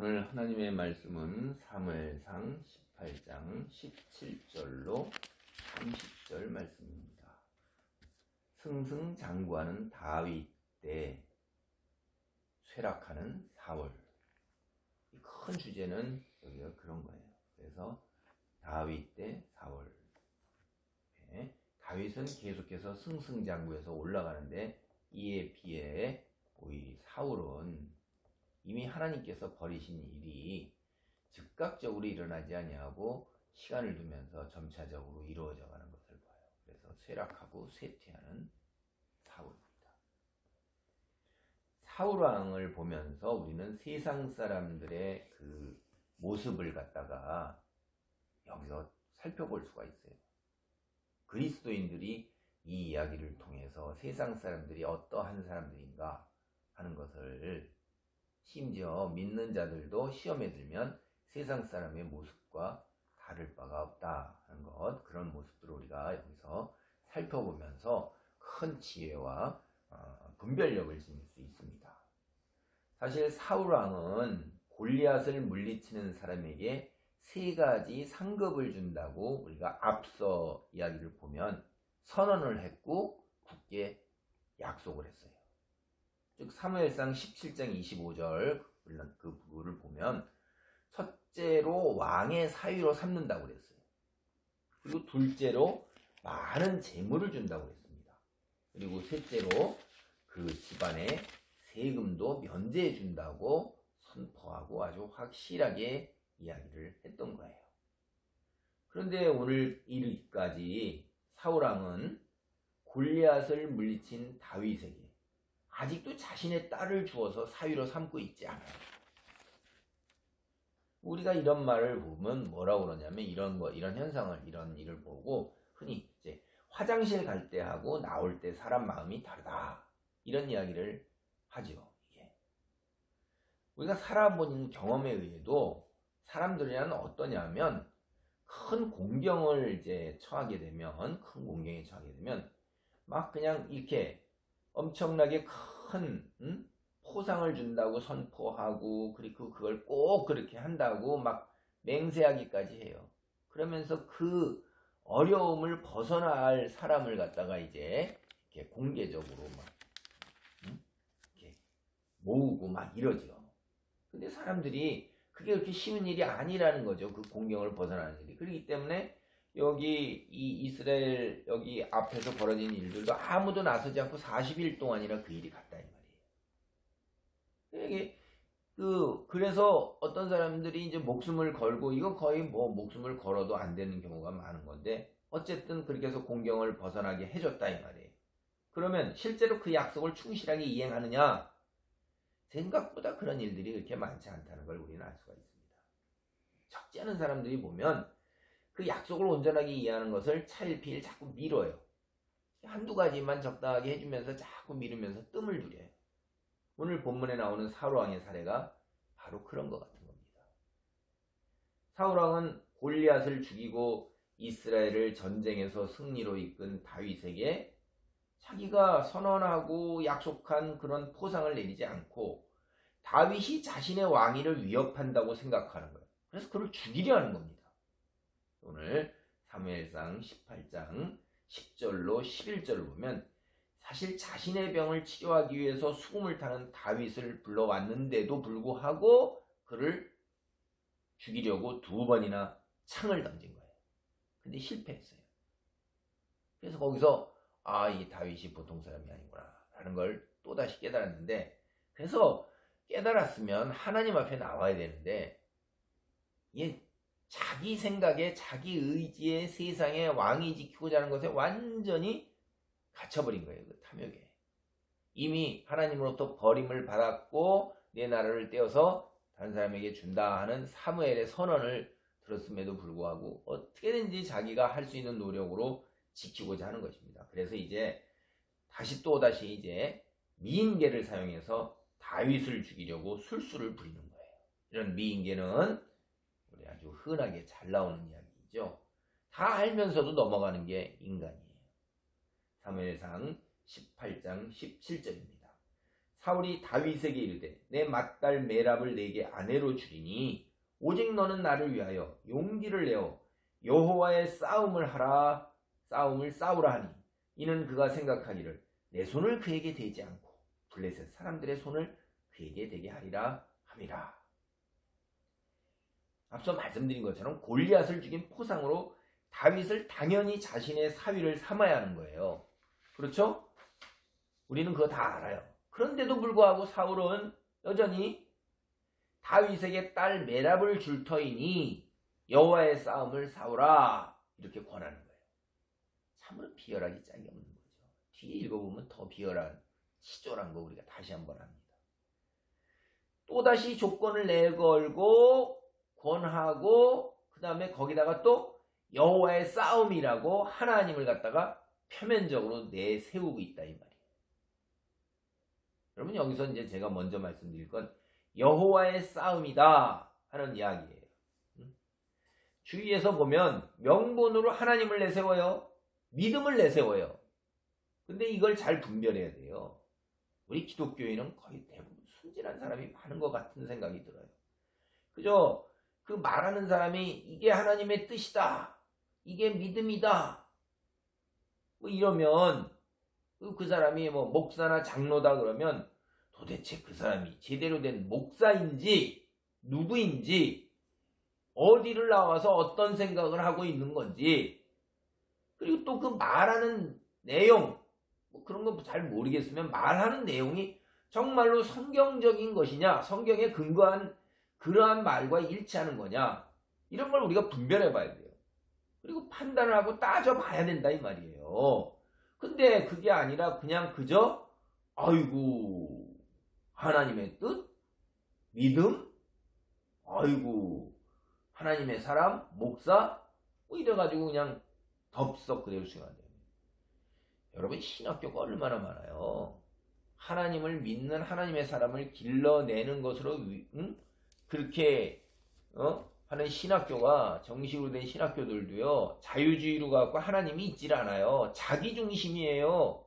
오늘 하나님의 말씀은 사무엘상 18장 17절로 30절 말씀입니다. 승승장구하는 다윗 때 쇠락하는 사울. 이 큰 주제는 여기가 그런 거예요. 그래서 다윗 때 사울. 다윗은 계속해서 승승장구해서 올라가는데 이에 비해 오히려 사울은 이미 하나님께서 버리신 일이 즉각적으로 일어나지 아니하고 시간을 두면서 점차적으로 이루어져 가는 것을 봐요. 그래서 쇠락하고 쇠퇴하는 사울입니다. 사울 왕을 보면서 우리는 세상 사람들의 그 모습을 갖다가 여기서 살펴볼 수가 있어요. 그리스도인들이 이 이야기를 통해서 세상 사람들이 어떠한 사람들인가 하는 것을, 심지어 믿는 자들도 시험에 들면 세상 사람의 모습과 다를 바가 없다 하는 것, 그런 모습들을 우리가 여기서 살펴보면서 큰 지혜와 분별력을 지닐 수 있습니다. 사실 사울왕은 골리앗을 물리치는 사람에게 세 가지 상급을 준다고 우리가 앞서 이야기를 보면 선언을 했고 굳게 약속을 했어요. 즉 사무엘상 17장 25절 그 부분을 보면 첫째로 왕의 사위로 삼는다고 그랬어요. 그리고 둘째로 많은 재물을 준다고 그랬습니다. 그리고 셋째로 그 집안의 세금도 면제해 준다고 선포하고 아주 확실하게 이야기를 했던 거예요. 그런데 오늘 이르기까지 사울왕은 골리앗을 물리친 다윗에게 아직도 자신의 딸을 주어서 사위로 삼고 있지 않아요. 우리가 이런 말을 보면 뭐라고 그러냐면 이런 현상을, 이런 일을 보고 흔히 이제 화장실 갈 때 하고 나올 때 사람 마음이 다르다, 이런 이야기를 하죠. 이게 우리가 살아본 경험에 의해도 사람들이란 어떠냐면 큰 공경을 이제 처하게 되면, 큰 공경에 처하게 되면 막 그냥 이렇게 엄청나게 큰 포상을 준다고 선포하고, 그리고 그걸 꼭 그렇게 한다고 막 맹세하기까지 해요. 그러면서 그 어려움을 벗어날 사람을 갖다가 이제 이렇게 공개적으로 막 이렇게 모으고 막 이러죠. 근데 사람들이 그게 그렇게 쉬운 일이 아니라는 거죠. 그 공경을 벗어나는 일이. 그렇기 때문에 여기 이 이스라엘 여기 앞에서 벌어진 일들도 아무도 나서지 않고 40일 동안이나 그 일이 갔다 이 말이에요. 그래서 어떤 사람들이 이제 목숨을 걸고, 이건 거의 뭐 목숨을 걸어도 안 되는 경우가 많은 건데 어쨌든 그렇게 해서 공경을 벗어나게 해줬다 이 말이에요. 그러면 실제로 그 약속을 충실하게 이행하느냐? 생각보다 그런 일들이 그렇게 많지 않다는 걸 우리는 알 수가 있습니다. 적지 않은 사람들이 보면 그 약속을 온전하게 이해하는 것을 차일피일 자꾸 미뤄요. 한두 가지만 적당하게 해주면서 자꾸 미루면서 뜸을 들여요. 오늘 본문에 나오는 사울왕의 사례가 바로 그런 것 같은 겁니다. 사울왕은 골리앗을 죽이고 이스라엘을 전쟁에서 승리로 이끈 다윗에게 자기가 선언하고 약속한 그런 포상을 내리지 않고 다윗이 자신의 왕위를 위협한다고 생각하는 거예요. 그래서 그를 죽이려 하는 겁니다. 오늘 사무엘상 18장 10절로 11절을 보면 사실 자신의 병을 치료하기 위해서 수금을 타는 다윗을 불러왔는데도 불구하고 그를 죽이려고 2번이나 창을 던진 거예요. 근데 실패했어요. 그래서 거기서 이 다윗이 보통 사람이 아니구나 라는 걸 또다시 깨달았는데, 그래서 깨달았으면 하나님 앞에 나와야 되는데 이게 자기 생각에 자기 의지에 세상에 왕이 지키고자 하는 것에 완전히 갇혀버린 거예요. 그 탐욕에. 이미 하나님으로부터 버림을 받았고 내 나라를 떼어서 다른 사람에게 준다 하는 사무엘의 선언을 들었음에도 불구하고 어떻게든지 자기가 할 수 있는 노력으로 지키고자 하는 것입니다. 그래서 이제 또다시 이제 미인계를 사용해서 다윗을 죽이려고 술수를 부리는 거예요. 이런 미인계는 우리 아주 흔하게 잘 나오는 이야기죠. 다 알면서도 넘어가는 게 인간이에요. 사무엘상 18장 17절입니다. 사울이 다윗에게 이르되 내 맏딸 메랍을 내게 아내로 주리니 오직 너는 나를 위하여 용기를 내어 여호와의 싸움을 싸우라 하니 이는 그가 생각하기를 내 손을 그에게 대지 않고 블레셋 사람들의 손을 그에게 대게 하리라 함이라. 앞서 말씀드린 것처럼 골리앗을 죽인 포상으로 다윗을 당연히 자신의 사위를 삼아야 하는 거예요. 그렇죠? 우리는 그거 다 알아요. 그런데도 불구하고 사울은 여전히 다윗에게 딸 메랍을 줄 터이니 여호와의 싸움을 싸우라 이렇게 권하는 거예요. 참으로 비열하기 짝이 없는 거죠. 뒤에 읽어보면 더 비열한 치졸한 거 우리가 다시 한번 합니다. 또다시 조건을 내걸고 권하고 그 다음에 거기다가 또 여호와의 싸움이라고 하나님을 갖다가 표면적으로 내세우고 있다 이 말이에요. 여러분 여기서 이제 제가 먼저 말씀드릴 건 여호와의 싸움이다 하는 이야기예요. 주위에서 보면 명분으로 하나님을 내세워요. 믿음을 내세워요. 근데 이걸 잘 분별해야 돼요. 우리 기독교인은 거의 대부분 순진한 사람이 많은 것 같은 생각이 들어요. 그죠? 그 말하는 사람이 이게 하나님의 뜻이다. 이게 믿음이다. 뭐 이러면 그 사람이 뭐 목사나 장로다 그러면 도대체 그 사람이 제대로 된 목사인지 누구인지 어디를 나와서 어떤 생각을 하고 있는 건지 그리고 또 그 말하는 내용 뭐 그런 거 잘 모르겠으면 말하는 내용이 정말로 성경적인 것이냐 성경에 근거한 그러한 말과 일치하는 거냐 이런 걸 우리가 분별해 봐야 돼요. 그리고 판단을 하고 따져봐야 된다 이 말이에요. 근데 그게 아니라 그냥 그저 아이고 하나님의 뜻? 믿음? 아이고 하나님의 사람? 목사? 뭐 이래가지고 그냥 덥석 그대로 수용하는 거예요. 여러분 신학교가 얼마나 많아요. 하나님을 믿는 하나님의 사람을 길러내는 것으로 그렇게 하는 신학교가 정식으로 된 신학교들도요. 자유주의로 갖고 하나님이 있질 않아요. 자기중심이에요.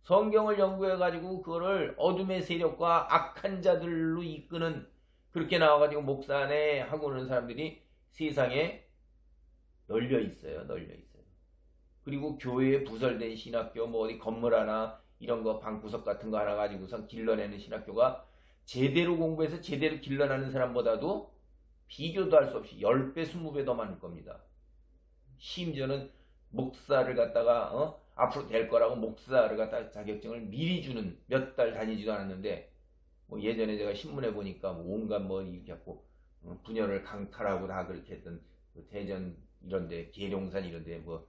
성경을 연구해가지고 그거를 어둠의 세력과 악한 자들로 이끄는 그렇게 나와가지고 목사네 하고 오는 사람들이 세상에 널려 있어요. 널려 있어요. 그리고 교회에 부설된 신학교 뭐 어디 건물 하나 이런 거 방구석 같은 거 하나 가지고선 길러내는 신학교가 제대로 공부해서 제대로 길러내는 사람보다도 비교도 할 수 없이 10배, 20배 더 많을 겁니다. 심지어는 목사를 갖다가 앞으로 될 거라고 목사를 갖다가 자격증을 미리 주는 몇 달 다니지도 않았는데 뭐 예전에 제가 신문에 보니까 뭐 온갖 뭐 이렇게 갖고 분열을 강탈하고 다 그렇게 했던 그 대전 이런데 계룡산 이런데 뭐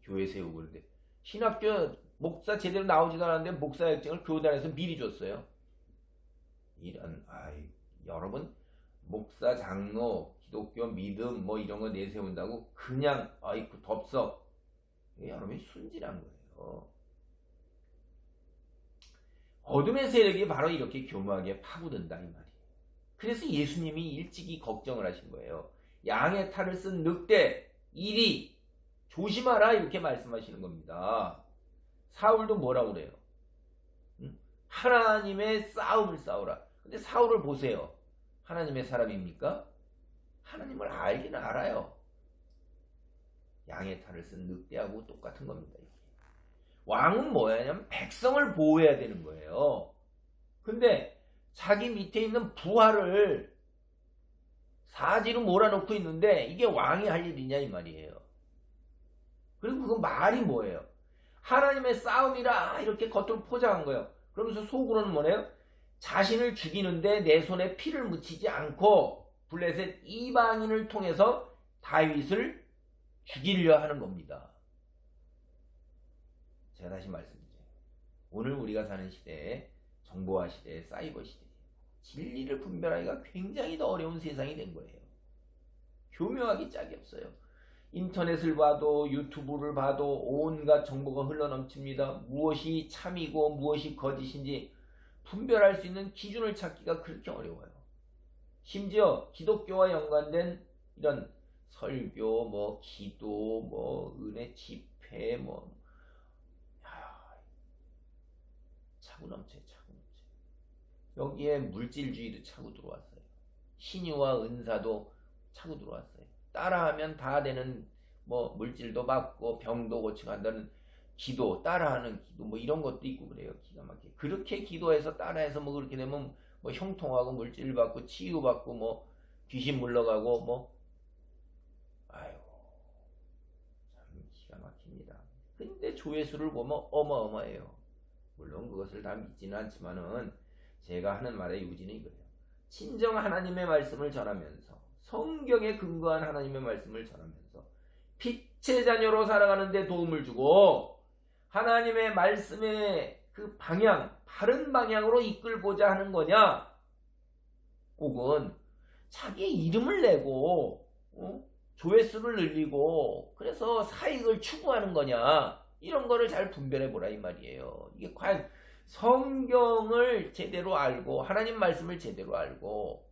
교회 세우고 그런데 신학교 목사 제대로 나오지도 않았는데 목사 자격증을 교단에서 미리 줬어요. 이런 여러분 목사 장로 기독교 믿음 뭐 이런 거 내세운다고 그냥 아이고 덥석 여러분이 순진한 거예요. 어둠의 세력이 바로 이렇게 교묘하게 파고든다 이 말이에요. 그래서 예수님이 일찍이 걱정을 하신 거예요. 양의 탈을 쓴 늑대 이리 조심하라 이렇게 말씀하시는 겁니다. 사울도 뭐라고 그래요? 하나님의 싸움을 싸우라. 근데 사울을 보세요. 하나님의 사람입니까? 하나님을 알기는 알아요. 양의 탈을 쓴 늑대하고 똑같은 겁니다. 왕은 뭐냐면 백성을 보호해야 되는 거예요. 근데 자기 밑에 있는 부하를 사지로 몰아놓고 있는데 이게 왕이 할 일이냐 이 말이에요. 그리고 그 말이 뭐예요? 하나님의 싸움이라 이렇게 겉으로 포장한 거예요. 그러면서 속으로는 뭐래요? 자신을 죽이는데 내 손에 피를 묻히지 않고 블레셋 이방인을 통해서 다윗을 죽이려 하는 겁니다. 제가 다시 말씀드려요. 오늘 우리가 사는 시대에 정보화 시대에 사이버 시대에 진리를 분별하기가 굉장히 더 어려운 세상이 된 거예요. 교묘하기 짝이 없어요. 인터넷을 봐도 유튜브를 봐도 온갖 정보가 흘러넘칩니다. 무엇이 참이고 무엇이 거짓인지 분별할 수 있는 기준을 찾기가 그렇게 어려워요. 심지어 기독교와 연관된 이런 설교, 뭐 기도, 뭐 은혜 집회, 뭐 차고 넘쳐요. 차고 여기에 물질주의도 차고 들어왔어요. 신유와 은사도 차고 들어왔어요. 따라하면 다 되는 뭐 물질도 받고 병도 고쳐간다는 기도, 따라하는 기도 뭐 이런 것도 있고 그래요. 기가 막히게. 그렇게 기도해서 따라해서 뭐 그렇게 되면 뭐 형통하고 물질 받고 치유받고 뭐 귀신 물러가고 뭐 아유 참 기가 막힙니다. 근데 조회수를 보면 어마어마해요. 물론 그것을 다 믿지는 않지만은 제가 하는 말의 요지는 이거예요. 친정 하나님의 말씀을 전하면서 성경에 근거한 하나님의 말씀을 전하면서 빛의 자녀로 살아가는 데 도움을 주고 하나님의 말씀의 그 방향, 바른 방향으로 이끌고자 하는 거냐, 혹은 자기의 이름을 내고 조회수를 늘리고 그래서 사익을 추구하는 거냐, 이런 거를 잘 분별해 보라 이 말이에요. 이게 과연 성경을 제대로 알고 하나님 말씀을 제대로 알고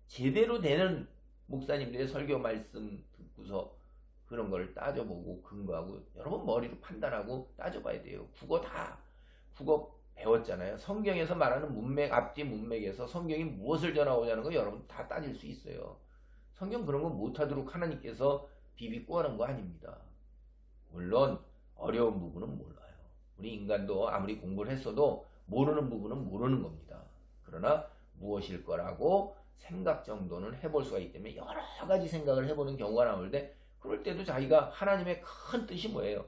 제대로 되는 목사님들의 설교 말씀 듣고서 그런 걸 따져보고 근거하고 여러분 머리로 판단하고 따져봐야 돼요. 국어 배웠잖아요. 성경에서 말하는 문맥, 앞뒤 문맥에서 성경이 무엇을 전하고자 하는 거 여러분 다 따질 수 있어요. 성경 그런 거 못하도록 하나님께서 비비고 하는 거 아닙니다. 물론 어려운 부분은 몰라요. 우리 인간도 아무리 공부를 했어도 모르는 부분은 모르는 겁니다. 그러나 무엇일 거라고 생각 정도는 해볼 수가 있기 때문에 여러 가지 생각을 해보는 경우가 나올 때, 그럴 때도 자기가 하나님의 큰 뜻이 뭐예요?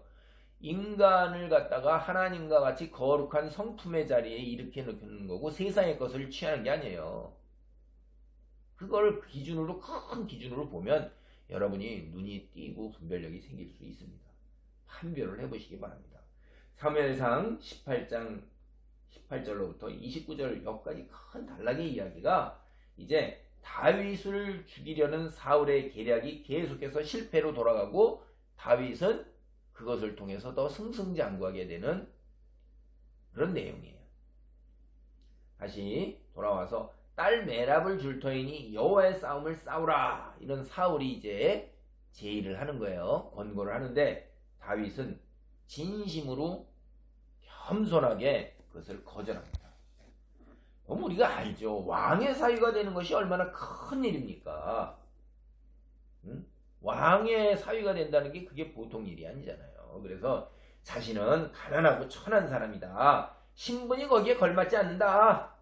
인간을 갖다가 하나님과 같이 거룩한 성품의 자리에 일으켜 놓는 거고 세상의 것을 취하는 게 아니에요. 그걸 기준으로, 큰 기준으로 보면 여러분이 눈이 띄고 분별력이 생길 수 있습니다. 판별을 해보시기 바랍니다. 사무엘상 18장 18절로부터 29절 여기까지 큰 단락의 이야기가 이제 다윗을 죽이려는 사울의 계략이 계속해서 실패로 돌아가고 다윗은 그것을 통해서 더 승승장구하게 되는 그런 내용이에요. 다시 돌아와서 딸 메랍을 줄 터이니 여호와의 싸움을 싸우라, 이런 사울이 이제 제의를 하는 거예요. 권고를 하는데 다윗은 진심으로 겸손하게 그것을 거절합니다. 그럼 우리가 알죠. 왕의 사위가 되는 것이 얼마나 큰 일입니까? 응? 왕의 사위가 된다는 게 그게 보통 일이 아니잖아요. 그래서 자신은 가난하고 천한 사람이다, 신분이 거기에 걸맞지 않는다,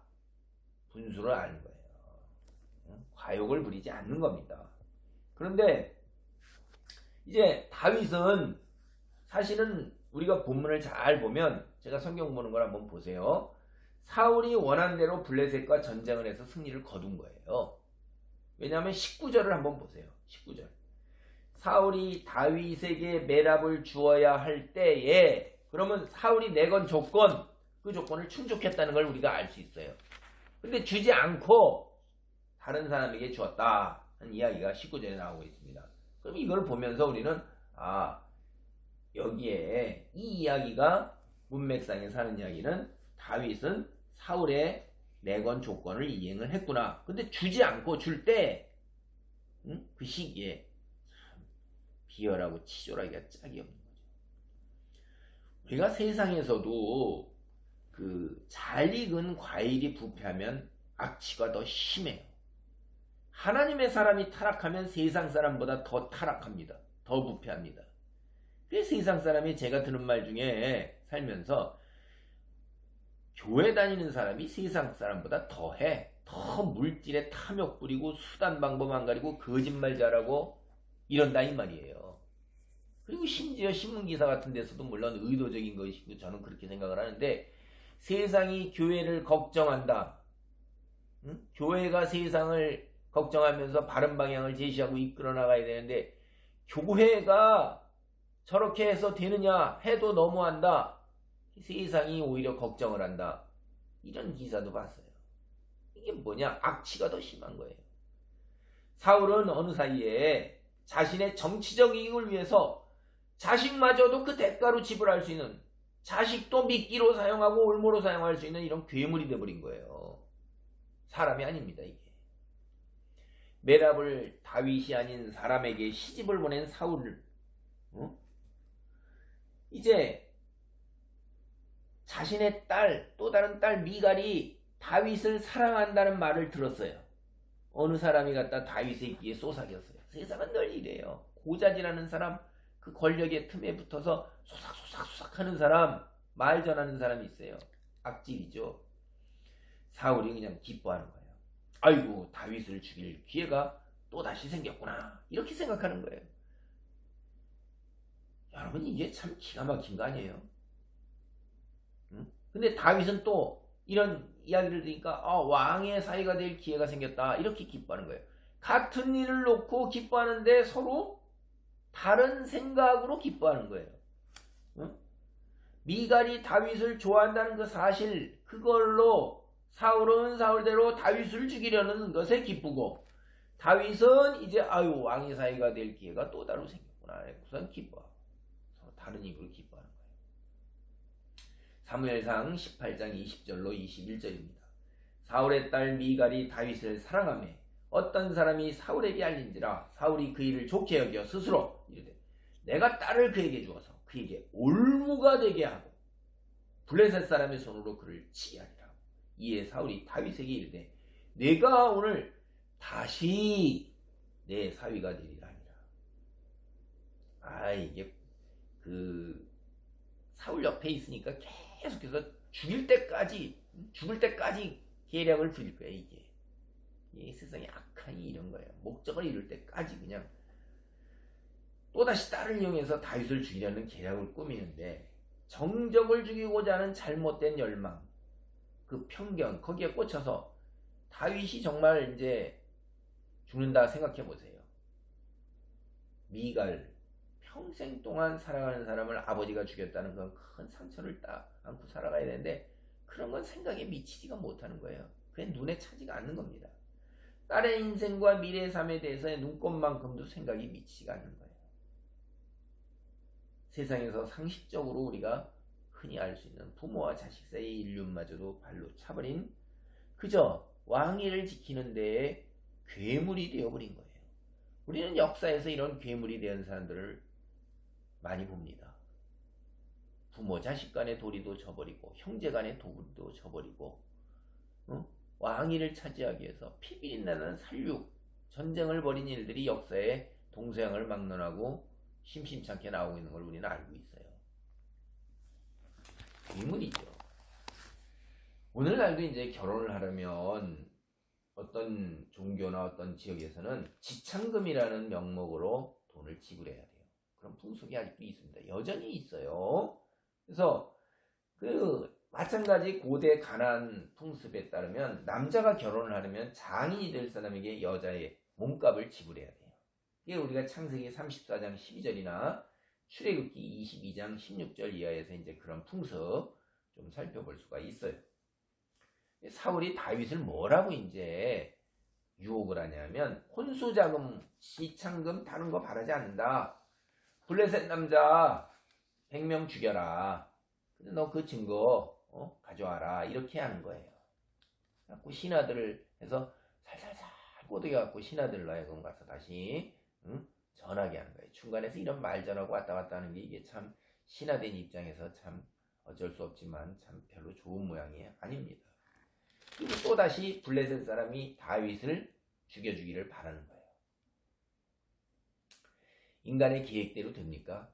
분수를 아는 거예요. 과욕을 부리지 않는 겁니다. 그런데 이제 다윗은 사실은 우리가 본문을 잘 보면, 제가 성경 보는 걸 한번 보세요. 사울이 원한 대로 블레셋과 전쟁을 해서 승리를 거둔 거예요. 왜냐하면 19절을 한번 보세요. 19절. 사울이 다윗에게 메랍을 주어야 할 때에, 그러면 사울이 내건 조건, 그 조건을 충족했다는 걸 우리가 알 수 있어요. 근데 주지 않고 다른 사람에게 주었다 하는 이야기가 19절에 나오고 있습니다. 그럼 이걸 보면서 우리는 여기에 이 이야기가 문맥상에서 하는 이야기는 다윗은 사울의 내건 조건을 이행을 했구나. 근데 주지 않고 줄 때 그 시기에 참 비열하고 치졸하기가 짝이 없는 거죠. 우리가 세상에서도 그 잘 익은 과일이 부패하면 악취가 더 심해요. 하나님의 사람이 타락하면 세상 사람보다 더 타락합니다. 더 부패합니다. 그래서 세상 사람이, 제가 들은 말 중에 살면서, 교회 다니는 사람이 세상 사람보다 더해. 더 물질에 탐욕 부리고 수단 방법 안 가리고 거짓말 잘하고 이런다 이 말이에요. 그리고 심지어 신문기사 같은 데서도 물론 의도적인 것이고 저는 그렇게 생각을 하는데, 세상이 교회를 걱정한다, 교회가 세상을 걱정하면서 바른 방향을 제시하고 이끌어 나가야 되는데 교회가 저렇게 해서 되느냐 해도 너무한다, 세상이 오히려 걱정을 한다, 이런 기사도 봤어요. 이게 뭐냐? 악취가 더 심한 거예요. 사울은 어느 사이에 자신의 정치적 이익을 위해서 자식마저도 그 대가로 지불할 수 있는, 자식도 미끼로 사용하고 올무로 사용할 수 있는 이런 괴물이 되어버린 거예요. 사람이 아닙니다 이게. 메랍을 다윗이 아닌 사람에게 시집을 보낸 사울, 이제 자신의 딸, 또 다른 딸 미갈이 다윗을 사랑한다는 말을 들었어요. 어느 사람이 갖다 다윗의 귀에 쏘사겼어요. 세상은 늘 이래요. 고자질하는 사람, 그 권력의 틈에 붙어서 소삭소삭소삭 하는 사람, 말 전하는 사람이 있어요. 악질이죠. 사울이 그냥 기뻐하는 거예요. 아이고, 다윗을 죽일 기회가 또다시 생겼구나, 이렇게 생각하는 거예요. 여러분, 이게 참 기가 막힌 거 아니에요? 응? 근데 다윗은 또 이런 이야기를 들으니까 왕의 사이가 될 기회가 생겼다, 이렇게 기뻐하는 거예요. 같은 일을 놓고 기뻐하는데 서로 다른 생각으로 기뻐하는 거예요. 응? 미갈이 다윗을 좋아한다는 그 사실, 그걸로 사울은 사울대로 다윗을 죽이려는 것에 기쁘고, 다윗은 이제 왕의 사이가 될 기회가 또 다르게 생겼구나, 우선 기뻐하고 서로 다른 이유로 기뻐하는 거예요. 사무엘상 18장 20절로 21절입니다. 사울의 딸 미갈이 다윗을 사랑하며 어떤 사람이 사울에게 알린지라 사울이 그 일을 좋게 여겨 스스로 이르되 내가 딸을 그에게 주어서 그에게 올무가 되게 하고 블레셋 사람의 손으로 그를 치게 하리라. 이에 사울이 다윗에게 이르되 내가 오늘 다시 내 사위가 되리라 하니라. 이게 그 사울 옆에 있으니까 계속해서 죽을 때까지 계략을 부릴 거예요. 이게 세상에 악한이 이런 거예요. 목적을 이룰 때까지 그냥 또다시 딸을 이용해서 다윗을 죽이려는 계략을 꾸미는데, 정적을 죽이고자 하는 잘못된 열망, 그 편견, 거기에 꽂혀서 다윗이 정말 이제 죽는다 생각해 보세요. 미갈, 평생 동안 사랑하는 사람을 아버지가 죽였다는 건 큰 상처를 안고 살아가야 되는데, 그런 건 생각에 미치지가 못하는 거예요. 그게 눈에 차지가 않는 겁니다. 딸의 인생과 미래의 삶에 대해서의 눈꼽만큼도 생각이 미치지가 않는 거예요. 세상에서 상식적으로 우리가 흔히 알 수 있는 부모와 자식 사이의 인륜마저도 발로 차버린, 그저 왕위를 지키는 데에 괴물이 되어버린 거예요. 우리는 역사에서 이런 괴물이 된 사람들을 많이 봅니다. 부모 자식 간의 도리도 저버리고 형제 간의 도리도 저버리고 왕위를 차지하기 위해서 피비린내나는 살육, 전쟁을 벌인 일들이 역사에 동서양을 막론하고 심심찮게 나오고 있는 걸 우리는 알고 있어요. 괴물이죠. 오늘날도 이제 결혼을 하려면 어떤 종교나 어떤 지역에서는 지창금이라는 명목으로 돈을 지불해야 돼요. 그런 풍속이 아직도 있습니다. 여전히 있어요. 그래서 마찬가지 고대 가나안 풍습에 따르면 남자가 결혼을 하려면 장인이 될 사람에게 여자의 몸값을 지불해야 돼요. 이게 우리가 창세기 34장 12절이나 출애굽기 22장 16절 이하에서 이제 그런 풍습 좀 살펴볼 수가 있어요. 사울이 다윗을 뭐라고 이제 유혹을 하냐면, 혼수자금, 시창금 다른 거 바라지 않는다. 블레셋 남자 100명 죽여라. 근데 너 그 증거 가져와라. 이렇게 하는 거예요. 갖고 신하들을 해서 살살살 꼬드겨갖고 신하들로 하여금 가서 다시 전하게 하는 거예요. 중간에서 이런 말 전하고 왔다 갔다 하는 게 이게 참 신하된 입장에서 참 어쩔 수 없지만 참 별로 좋은 모양이 아닙니다. 그리고 또다시 블레셋 사람이 다윗을 죽여주기를 바라는 거예요. 인간의 계획대로 됩니까?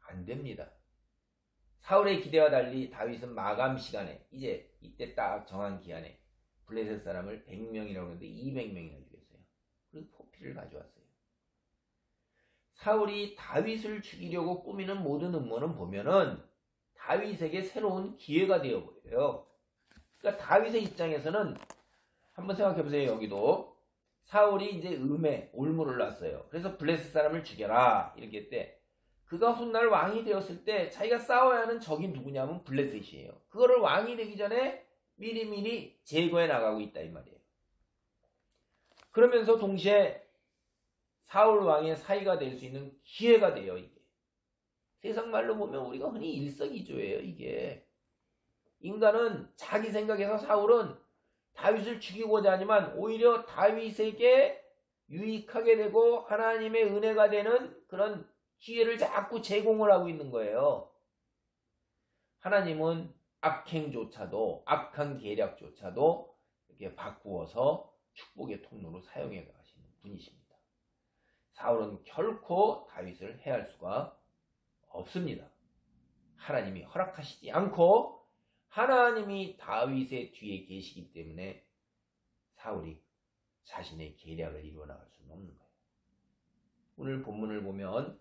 안 됩니다. 사울의 기대와 달리 다윗은 마감 시간에, 이제 이때 딱 정한 기한에 블레셋 사람을 100명이라고 하는데 200명이나 죽였어요. 그리고 포피를 가져왔어요. 사울이 다윗을 죽이려고 꾸미는 모든 음모는 보면은 다윗에게 새로운 기회가 되어버려요. 그러니까 다윗의 입장에서는 한번 생각해보세요. 여기도 사울이 이제 올무를 놨어요. 그래서 블레셋 사람을 죽여라 이렇게 했대. 그가 훗날 왕이 되었을 때 자기가 싸워야 하는 적이 누구냐면 블레셋이에요. 그거를 왕이 되기 전에 미리미리 제거해 나가고 있다 이 말이에요. 그러면서 동시에 사울 왕의 사이가 될 수 있는 기회가 돼요. 이게 세상 말로 보면 우리가 흔히 일석이조예요. 이게 인간은 자기 생각에서 사울은 다윗을 죽이고자 하지만 오히려 다윗에게 유익하게 되고 하나님의 은혜가 되는 그런 기회를 자꾸 제공을 하고 있는 거예요. 하나님은 악행조차도, 악한 계략조차도 이렇게 바꾸어서 축복의 통로로 사용해 가시는 분이십니다. 사울은 결코 다윗을 해할 수가 없습니다. 하나님이 허락하시지 않고 하나님이 다윗의 뒤에 계시기 때문에 사울이 자신의 계략을 이루어 나갈 수는 없는 거예요. 오늘 본문을 보면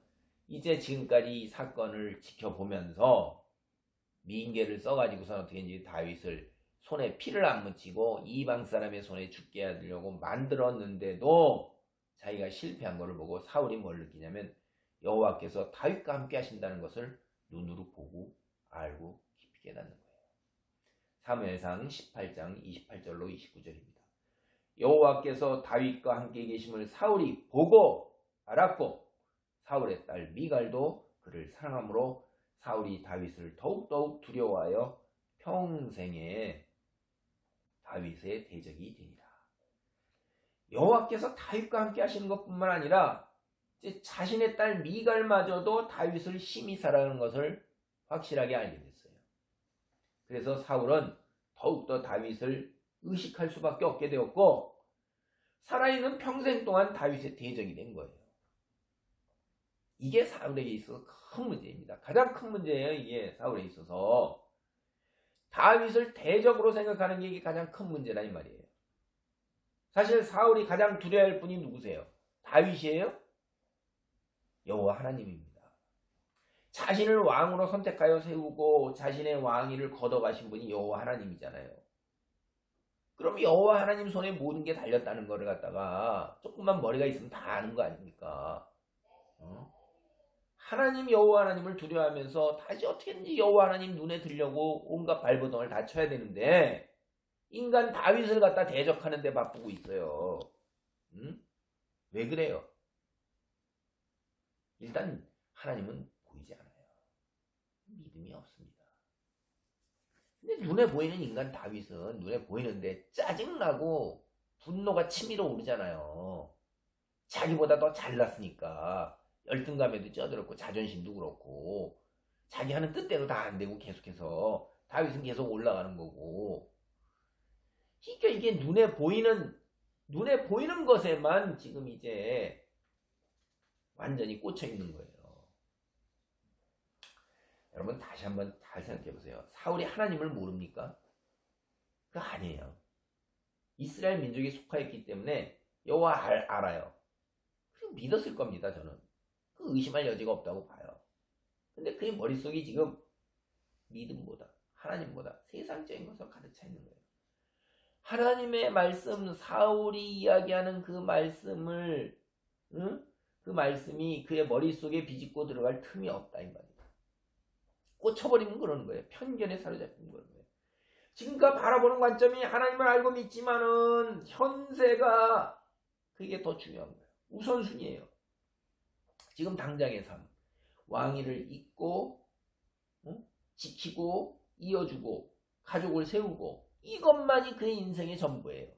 이제 지금까지 이 사건을 지켜보면서 민계를 써가지고서 어떻게 이제 다윗을 손에 피를 안 묻히고 이방 사람의 손에 죽게 하려고 만들었는데도 자기가 실패한 것을 보고 사울이 뭘 느끼냐면 여호와께서 다윗과 함께 하신다는 것을 눈으로 보고 알고 깊이 깨닫는 거예요. 사무엘상 18장 28절로 29절입니다. 여호와께서 다윗과 함께 계심을 사울이 보고 알았고 사울의 딸 미갈도 그를 사랑하므로 사울이 다윗을 더욱더욱 두려워하여 평생에 다윗의 대적이 되니라. 여호와께서 다윗과 함께 하시는 것뿐만 아니라 이제 자신의 딸 미갈마저도 다윗을 심히 사랑하는 것을 확실하게 알게 됐어요. 그래서 사울은 더욱더 다윗을 의식할 수밖에 없게 되었고 살아있는 평생 동안 다윗의 대적이 된 거예요. 이게 사울에게 있어서 큰 문제입니다. 가장 큰 문제예요. 이게 사울에 있어서 다윗을 대적으로 생각하는 게 이게 가장 큰 문제라 이 말이에요. 사실 사울이 가장 두려워할 분이 누구세요? 다윗이에요? 여호와 하나님입니다. 자신을 왕으로 선택하여 세우고 자신의 왕위를 걷어가신 분이 여호와 하나님이잖아요. 그럼 여호와 하나님 손에 모든 게 달렸다는 거를 갖다가 조금만 머리가 있으면 다 아는 거 아닙니까? 하나님 여호와 하나님을 두려워하면서 다시 어떻게든지 여호와 하나님 눈에 들려고 온갖 발버둥을 다 쳐야 되는데 인간 다윗을 갖다 대적하는 데 바쁘고 있어요. 왜 그래요? 일단 하나님은 보이지 않아요. 믿음이 없습니다. 근데 눈에 보이는 인간 다윗은 눈에 보이는데 짜증나고 분노가 치밀어 오르잖아요. 자기보다 더 잘났으니까 열등감에도 쪄들었고 자존심도 그렇고 자기 하는 뜻대로 다 안 되고 계속해서 다윗은 계속 올라가는 거고 그러니까 이게 눈에 보이는 것에만 지금 이제 완전히 꽂혀 있는 거예요. 여러분 다시 한번 잘 생각해 보세요. 사울이 하나님을 모릅니까? 그거 아니에요. 이스라엘 민족에 속하였기 때문에 여호와 알아요. 그리고 믿었을 겁니다. 저는 그 의심할 여지가 없다고 봐요. 근데 그의 머릿속이 지금 믿음보다 하나님보다 세상적인 것으로 가득 차 있는 거예요. 하나님의 말씀, 사울이 이야기하는 그 말씀을 그 말씀이 그의 머릿속에 비집고 들어갈 틈이 없다 이 말이에요. 꽂혀버리면 그러는 거예요. 편견에 사로잡히는 거예요. 지금까지 바라보는 관점이 하나님을 알고 믿지만은 현세가 그게 더 중요한 거예요. 우선순위예요. 지금 당장의 삶, 왕위를 잇고 지키고 이어주고 가족을 세우고 이것만이 그의 인생의 전부예요.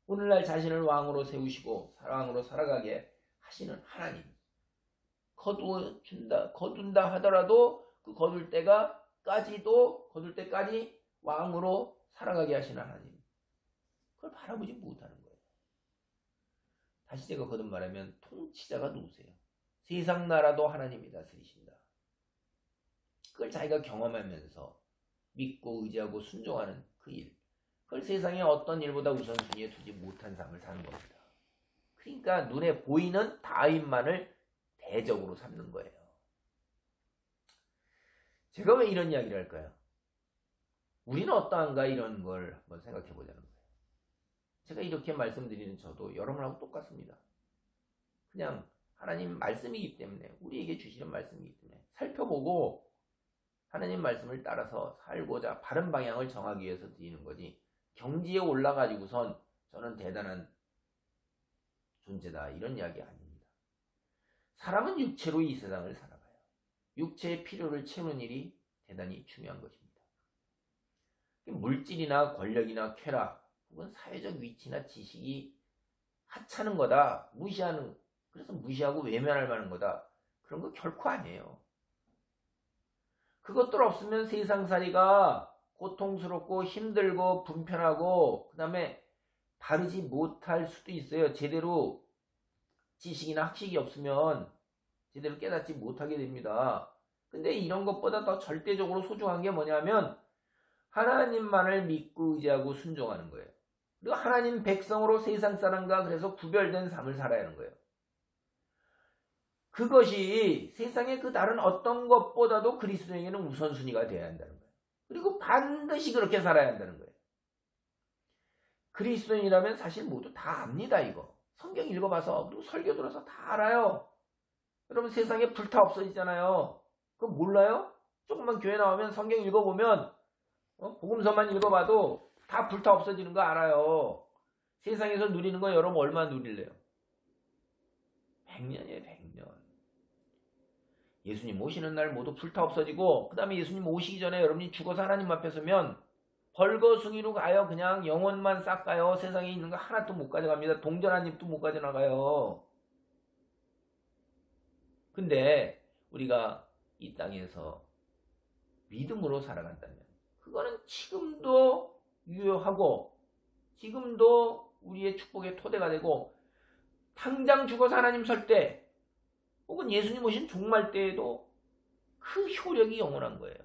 오늘날 자신을 왕으로 세우시고 사랑으로 살아가게 하시는 하나님. 거둔다 하더라도 그 거둘 때까지 왕으로 살아가게 하시는 하나님. 그걸 바라보지 못하는 거예요. 다시 제가 거듭 말하면 통치자가 누구세요? 세상 나라도 하나님이 다스리신다. 그걸 자기가 경험하면서 믿고 의지하고 순종하는 그 일. 그걸 세상의 어떤 일보다 우선순위에 두지 못한 삶을 사는 겁니다. 그러니까 눈에 보이는 다윗만을 대적으로 삼는 거예요. 제가 왜 이런 이야기를 할까요? 우리는 어떠한가 이런 걸 한번 생각해 보자는 거예요. 제가 이렇게 말씀드리는 저도 여러분하고 똑같습니다. 그냥 하나님 말씀이기 때문에 우리에게 주시는 말씀이기 때문에 살펴보고 하나님 말씀을 따라서 살고자 바른 방향을 정하기 위해서 드리는 거지 경지에 올라가지고선 저는 대단한 존재다 이런 이야기 아닙니다. 사람은 육체로 이 세상을 살아가요. 육체의 필요를 채우는 일이 대단히 중요한 것입니다. 물질이나 권력이나 쾌락 혹은 사회적 위치나 지식이 하찮은 거다. 그래서 무시하고 외면할 만한 거다. 그런 거 결코 아니에요. 그것들 없으면 세상살이가 고통스럽고 힘들고 불편하고 그 다음에 바르지 못할 수도 있어요. 제대로 지식이나 학식이 없으면 제대로 깨닫지 못하게 됩니다. 근데 이런 것보다 더 절대적으로 소중한 게 뭐냐면 하나님만을 믿고 의지하고 순종하는 거예요. 그리고 하나님 백성으로 세상 사람과 그래서 구별된 삶을 살아야 하는 거예요. 그것이 세상의 그 다른 어떤 것보다도 그리스도에게는 우선순위가 되어야 한다는 거예요. 그리고 반드시 그렇게 살아야 한다는 거예요. 그리스도인이라면 사실 모두 다 압니다. 이거 성경 읽어봐서 그리고 설교 들어서 다 알아요. 여러분 세상에 불타 없어지잖아요. 그거 몰라요? 조금만 교회 나오면 성경 읽어보면 복음서만 읽어봐도 다 불타 없어지는 거 알아요. 세상에서 누리는 거 여러분 얼마나 누릴래요? 100년이에요. 100년. 예수님 오시는 날 모두 불타 없어지고 그 다음에 예수님 오시기 전에 여러분이 죽어서 하나님 앞에 서면 벌거숭이로 가요. 그냥 영혼만 싹 가요. 세상에 있는 거 하나도 못 가져갑니다. 동전 한 입도 못 가져나가요. 근데 우리가 이 땅에서 믿음으로 살아간다면 그거는 지금도 유효하고 지금도 우리의 축복의 토대가 되고 당장 죽어서 하나님 설 때 혹은 예수님 오신 종말 때에도 그 효력이 영원한 거예요.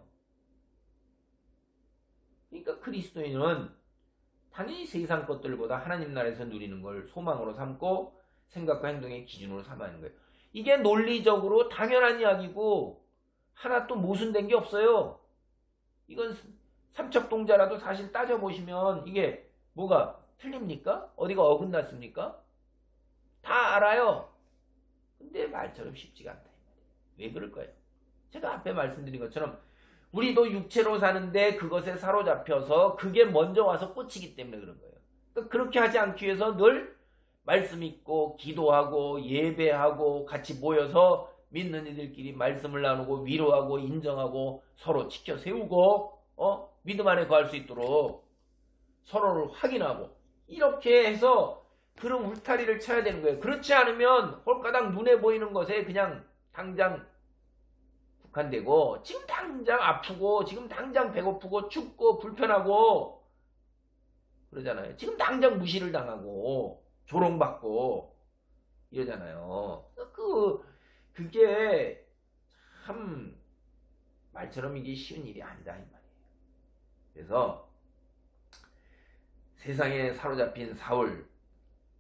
그러니까 그리스도인은 당연히 세상 것들보다 하나님 나라에서 누리는 걸 소망으로 삼고 생각과 행동의 기준으로 삼아야 하는 거예요. 이게 논리적으로 당연한 이야기고 하나 또 모순된 게 없어요. 이건 삼척동자라도 사실 따져보시면 이게 뭐가 틀립니까? 어디가 어긋났습니까? 다 알아요. 근데 말처럼 쉽지가 않다. 왜 그럴까요? 제가 앞에 말씀드린 것처럼 우리도 육체로 사는데 그것에 사로잡혀서 그게 먼저 와서 꽂히기 때문에 그런 거예요. 그러니까 그렇게 하지 않기 위해서 늘 말씀 읽고 기도하고 예배하고 같이 모여서 믿는 이들끼리 말씀을 나누고 위로하고 인정하고 서로 지켜 세우고 믿음 안에 거할 수 있도록 서로를 확인하고 이렇게 해서 그런 울타리를 쳐야 되는 거예요. 그렇지 않으면 홀가닥 눈에 보이는 것에 그냥 당장 국한되고 지금 당장 아프고 지금 당장 배고프고 춥고 불편하고 그러잖아요. 지금 당장 무시를 당하고 조롱받고 이러잖아요. 그게 참 말처럼 이게 쉬운 일이 아니다 이 말이에요. 그래서 세상에 사로잡힌 사울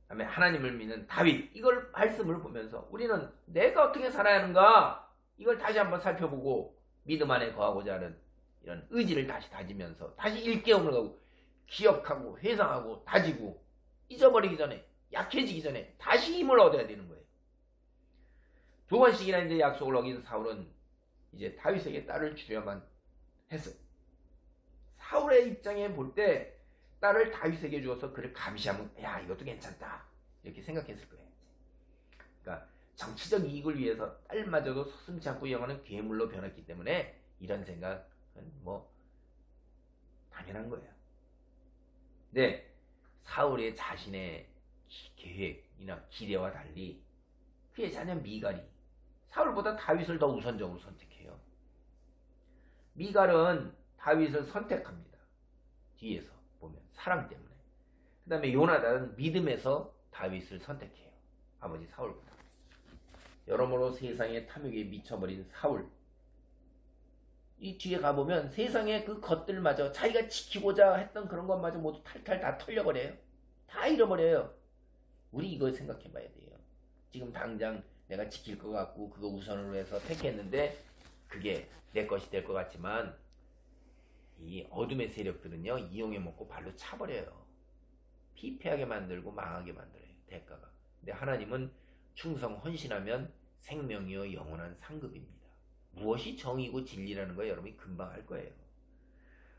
그다음에 하나님을 믿는 다윗 이걸 말씀을 보면서 우리는 내가 어떻게 살아야 하는가 이걸 다시 한번 살펴보고 믿음 안에 거하고자 하는 이런 의지를 다시 다지면서 다시 일깨움을 하고 기억하고 회상하고 다지고 잊어버리기 전에 약해지기 전에 다시 힘을 얻어야 되는 거예요. 두 번씩이나 이제 약속을 어긴 사울은 이제 다윗에게 딸을 주려만 했어요. 사울의 입장에 볼 때 딸을 다윗에게 주어서 그를 감시하면 야 이것도 괜찮다 이렇게 생각했을 거예요. 그러니까 정치적 이익을 위해서 딸마저도 서슴지 않고 영하는 괴물로 변했기 때문에 이런 생각은 뭐 당연한 거예요. 근데 사울의 자신의 계획이나 기대와 달리 그의 자녀 미갈이 사울보다 다윗을 더 우선적으로 선택해요. 미갈은 다윗을 선택합니다. 뒤에서 보면 사랑 때문에. 그 다음에 요나단은 믿음에서 다윗을 선택해요. 아버지 사울보다. 여러모로 세상의 탐욕에 미쳐버린 사울. 이 뒤에 가보면 세상의 그 것들마저 자기가 지키고자 했던 그런 것마저 모두 탈탈 다 털려버려요. 다 잃어버려요. 우리 이거 생각해 봐야 돼요. 지금 당장 내가 지킬 것 같고 그거 우선으로 해서 택했는데 그게 내 것이 될 것 같지만 이 어둠의 세력들은요 이용해 먹고 발로 차버려요. 피폐하게 만들고 망하게 만들어요. 대가가. 근데 하나님은 충성 헌신하면 생명이요 영원한 상급입니다. 무엇이 정의고 진리라는 거 여러분이 금방 알 거예요.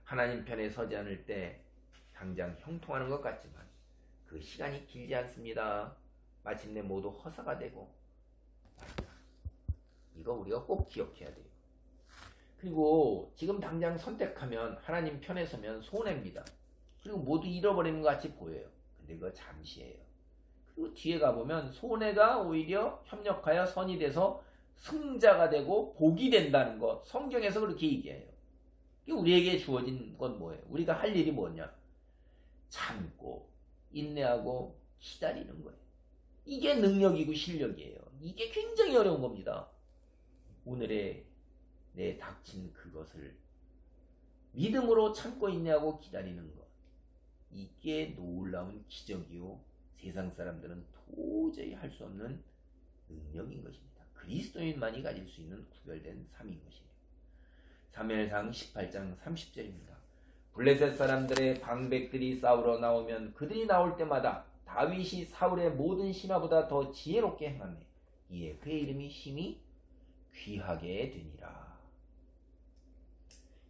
하나님 편에 서지 않을 때 당장 형통하는 것 같지만 그 시간이 길지 않습니다. 마침내 모두 허사가 되고 이거 우리가 꼭 기억해야 돼요. 그리고 지금 당장 선택하면 하나님 편에 서면 손해입니다. 그리고 모두 잃어버리는 것 같이 보여요. 근데 그거 잠시예요. 그리고 뒤에 가보면 손해가 오히려 협력하여 선이 돼서 승자가 되고 복이 된다는 거 성경에서 그렇게 얘기해요. 우리에게 주어진 건 뭐예요? 우리가 할 일이 뭐냐? 참고 인내하고 기다리는 거예요. 이게 능력이고 실력이에요. 이게 굉장히 어려운 겁니다. 오늘의 내 닥친 그것을 믿음으로 참고 인내하고 기다리는 것. 이게 놀라운 기적이요. 세상 사람들은 도저히 할 수 없는 능력인 것입니다. 그리스도인만이 가질 수 있는 구별된 삶인 것이에요. 사무엘상 18장 30절입니다. 블레셋 사람들의 방백들이 싸우러 나오면 그들이 나올 때마다 다윗이 사울의 모든 신하보다 더 지혜롭게 행하며 이에 그의 이름이 심히 귀하게 되니라.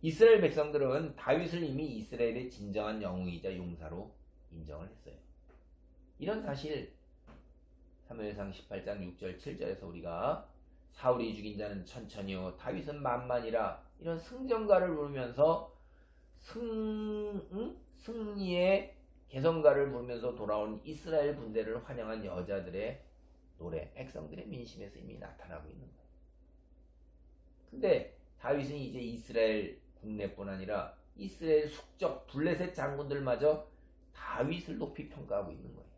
이스라엘 백성들은 다윗을 이미 이스라엘의 진정한 영웅이자 용사로 인정을 했어요. 이런 사실 사무엘상 18장 6절 7절에서 우리가 사울이 죽인 자는 천천히요 다윗은 만만이라 이런 승전가를 부르면서 승리의 개성가를 부르면서 돌아온 이스라엘 군대를 환영한 여자들의 노래, 백성들의 민심에서 이미 나타나고 있는 거예요. 근데 다윗은 이제 이스라엘 국내뿐 아니라 이스라엘 숙적 블레셋 장군들마저 다윗을 높이 평가하고 있는 거예요.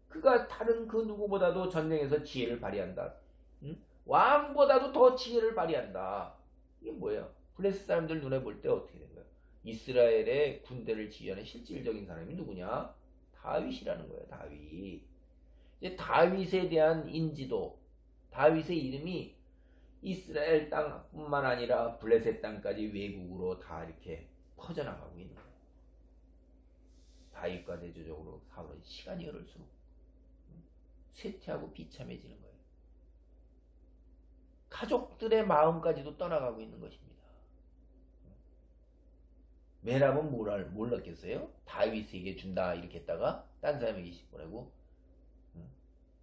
그가 다른 그 누구보다도 전쟁에서 지혜를 발휘한다. 왕보다도 더 지혜를 발휘한다. 이게 뭐예요? 블레셋 사람들 눈에 볼 때 어떻게 된 거예요? 이스라엘의 군대를 지휘하는 실질적인 사람이 누구냐? 다윗이라는 거예요. 다윗. 이제 다윗에 대한 인지도, 다윗의 이름이 이스라엘 땅뿐만 아니라 블레셋 땅까지 외국으로 다 이렇게 퍼져나가고 있는 거예요. 다윗과 대조적으로 사울은 시간이 흐를수록 쇠퇴하고 비참해지는 거예요. 가족들의 마음까지도 떠나가고 있는 것입니다. 메랍은 뭘 넣겠어요? 다윗에게 준다 이렇게 했다가 딴 사람에게 보내고,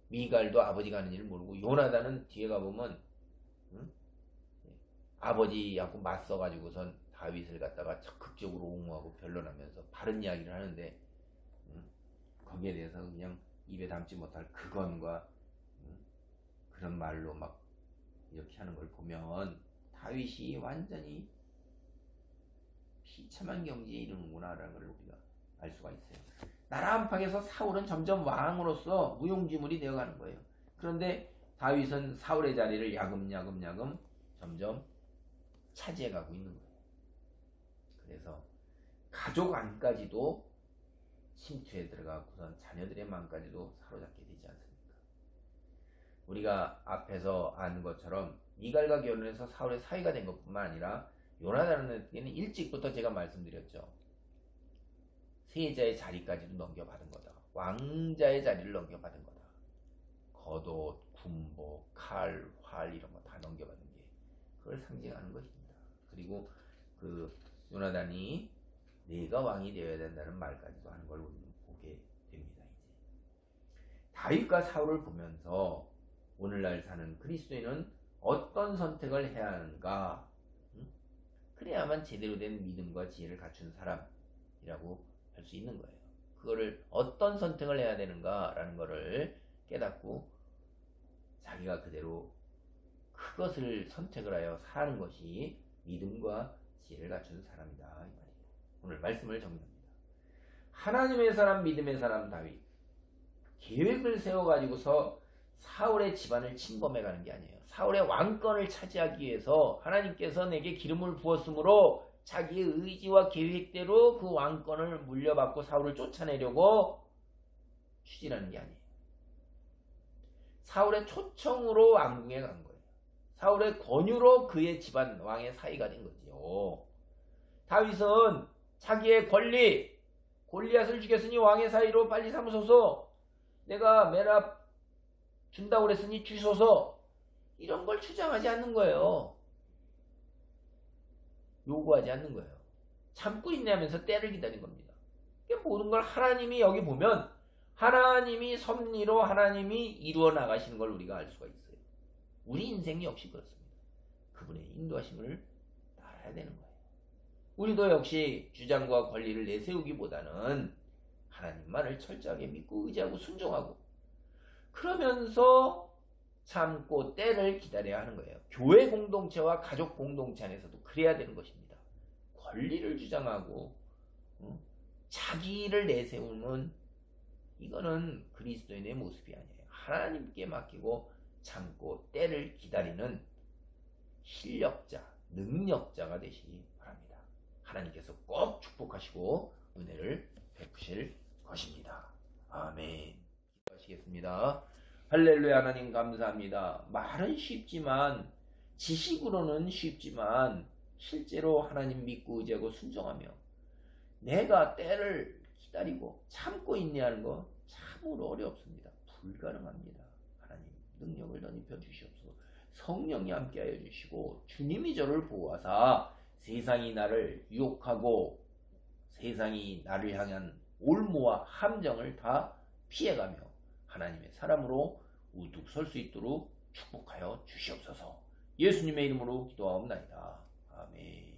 미갈도 아버지가 하는 일을 모르고, 요나단은 뒤에 가보면 아버지하고 맞서가지고선 다윗을 갖다가 적극적으로 옹호하고 변론하면서 바른 이야기를 하는데, 거기에 대해서 그냥 입에 담지 못할 극언과 그런 말로 막 이렇게 하는 걸 보면 다윗이 완전히 비참한 경지에 이르는구나라는 걸 우리가 알 수가 있어요. 나라 안팎에서 사울은 점점 왕으로서 무용지물이 되어가는 거예요. 그런데 다윗은 사울의 자리를 야금야금 점점 차지해가고 있는 거예요. 그래서 가족 안까지도 침투에 들어가고선 자녀들의 마음까지도 사로잡게 되지 않습니까? 우리가 앞에서 아는 것처럼 미갈과 결혼해서 사울의 사위가 된 것뿐만 아니라 요나단에게는 일찍부터 제가 말씀드렸죠. 세자의 자리까지도 넘겨받은 거다. 왕자의 자리를 넘겨받은 거다. 겉옷, 군복, 칼, 활 이런 거 다 넘겨받은 게 그걸 상징하는 것입니다. 그리고 그 요나단이 내가 왕이 되어야 된다는 말까지도 하는 걸 우리는 보게 됩니다. 이제 다윗과 사울을 보면서 오늘날 사는 그리스도인은 어떤 선택을 해야 하는가? 그래야만 제대로 된 믿음과 지혜를 갖춘 사람이라고 할 수 있는 거예요. 그거를 어떤 선택을 해야 되는가라는 거를 깨닫고 자기가 그대로 그것을 선택을 하여 사는 것이 믿음과 지혜를 갖춘 사람이다 이 말이에요. 오늘 말씀을 정리합니다. 하나님의 사람, 믿음의 사람 다윗, 계획을 세워가지고서 사울의 집안을 침범해가는 게 아니에요. 사울의 왕권을 차지하기 위해서 하나님께서 내게 기름을 부었으므로 자기의 의지와 계획대로 그 왕권을 물려받고 사울을 쫓아내려고 추진하는 게 아니에요. 사울의 초청으로 왕궁에 간 거예요. 사울의 권유로 그의 집안 왕의 사위가 된 거지요. 다윗은 자기의 권리, 골리앗을 죽였으니 왕의 사위로 빨리 삼으소서, 내가 메랍 준다고 그랬으니 주소서, 이런 걸 주장하지 않는 거예요. 요구하지 않는 거예요. 참고 있냐면서 때를 기다린 겁니다. 모든 걸 하나님이 여기 보면 하나님이 섭리로 하나님이 이루어 나가시는 걸 우리가 알 수가 있어요. 우리 인생 역시 그렇습니다. 그분의 인도하심을 따라야 되는 거예요. 우리도 역시 주장과 권리를 내세우기보다는 하나님만을 철저하게 믿고 의지하고 순종하고, 그러면서 참고 때를 기다려야 하는 거예요. 교회 공동체와 가족 공동체 안에서도 그래야 되는 것입니다. 권리를 주장하고 자기를 내세우는 이거는 그리스도인의 모습이 아니에요. 하나님께 맡기고 참고 때를 기다리는 실력자, 능력자가 되시기 바랍니다. 하나님께서 꼭 축복하시고 은혜를 베푸실 것입니다. 아멘. 기도하시겠습니다. 할렐루야. 하나님 감사합니다. 말은 쉽지만, 지식으로는 쉽지만 실제로 하나님 믿고 의지하고 순종하며 내가 때를 기다리고 참고 인내하는 거 참으로 어렵습니다. 불가능합니다. 하나님 능력을 더 입혀 주시옵소서. 성령이 함께하여 주시고 주님이 저를 보호하사 세상이 나를 유혹하고 세상이 나를 향한 올무와 함정을 다 피해가며 하나님의 사람으로 우뚝 설 수 있도록 축복하여 주시옵소서. 예수님의 이름으로 기도하옵나이다. 아멘.